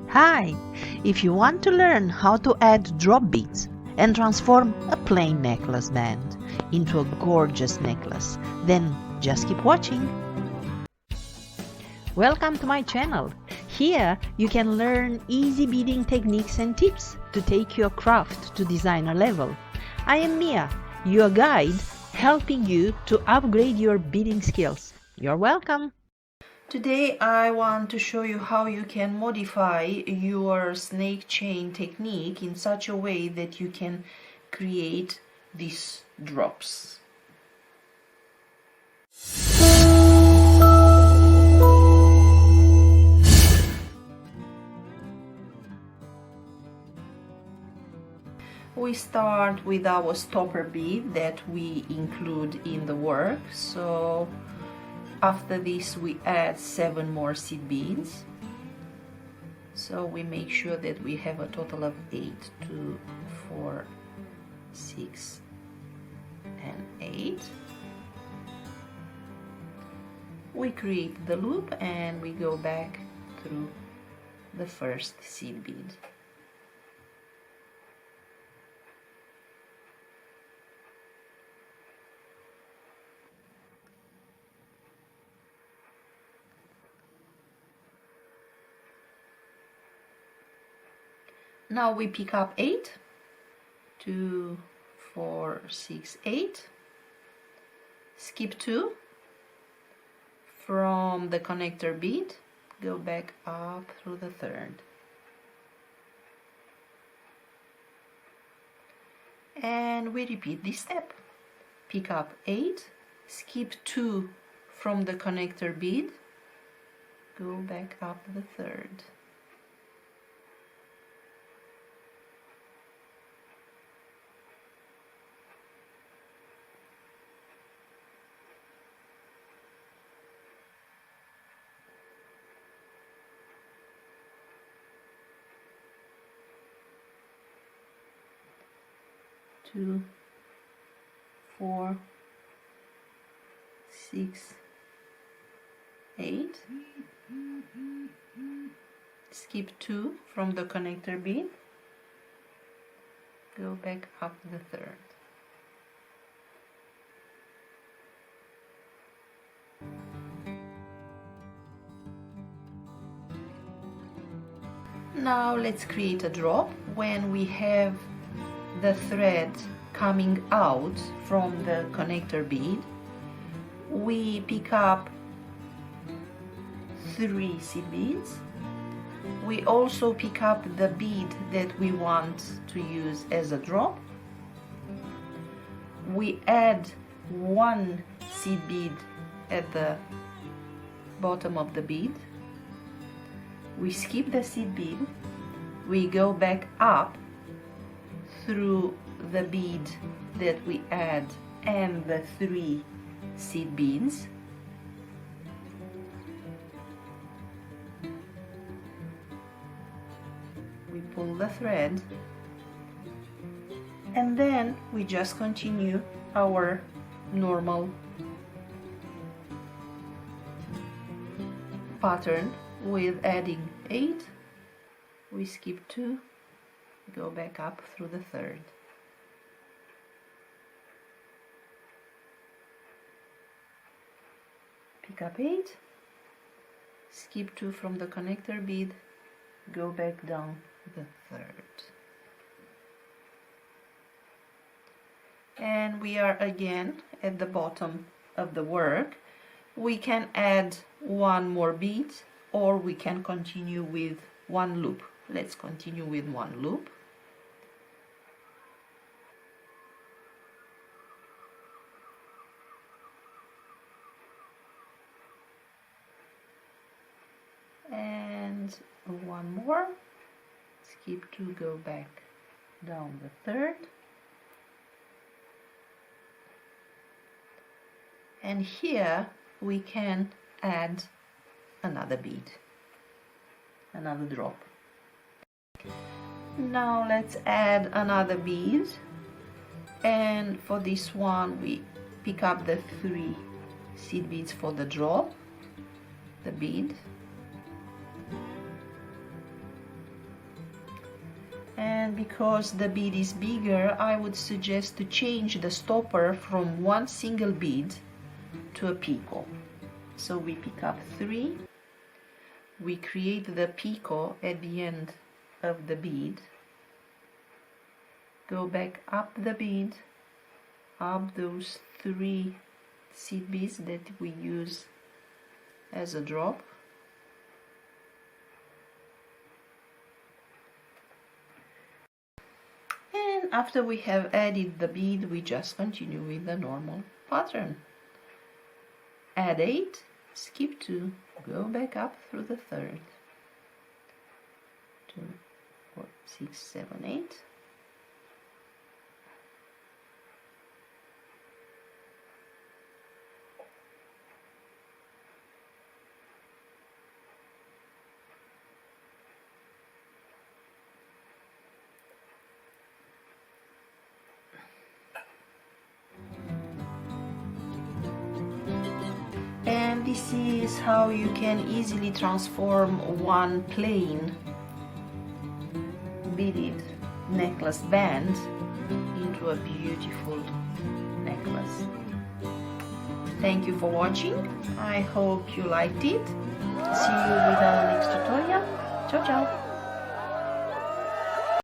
Hi! If you want to learn how to add drop beads and transform a plain necklace band into a gorgeous necklace, then just keep watching. Welcome to my channel. Here you can learn easy beading techniques and tips to take your craft to designer level. I am Mia, your guide, helping you to upgrade your beading skills. You're welcome. Today I want to show you how you can modify your snake chain technique in such a way that you can create these drops. We start with our stopper bead that we include in the work. So after this we add 7 more seed beads. So we make sure that we have a total of 8, 2, 4, 6 and 8. We create the loop and we go back through the first seed bead. Now we pick up 8, 2, 4, 6, 8, skip 2 from the connector bead, go back up through the third. And we repeat this step. Pick up 8, skip 2 from the connector bead, go back up the third. Two, 4, 6, 8. Skip 2 from the connector bead, go back up the third. Now let's create a drop. When we have the thread coming out from the connector bead, we pick up 3 seed beads. We also pick up the bead that we want to use as a drop. We add 1 seed bead at the bottom of the bead. We skip the seed bead. We go back up through the bead that we add and the 3 seed beads. We pull the thread and then we just continue our normal pattern with adding 8. We skip 2, go back up through the third. Pick up 8, skip 2 from the connector bead, go back down the third. And we are again at the bottom of the work. We can add 1 more bead or we can continue with 1 loop. Let's continue with 1 loop. And 1 more. Skip 2, go back down the third. And here we can add another bead, another drop. Now let's add another bead, and for this one we pick up the 3 seed beads for the drop, the bead, And because the bead is bigger, I would suggest to change the stopper from one single bead to a picot. So we pick up 3, we create the picot at the end of the bead, go back up the bead, up those 3 seed beads that we use as a drop, and after we have added the bead, we just continue with the normal pattern. Add 8, skip 2, go back up through the 3rd, 2, 4, 6, 7, 8. And this is how you can easily transform one plain beaded necklace band into a beautiful necklace. Thank you for watching. I hope you liked it. See you with our next tutorial. Ciao ciao!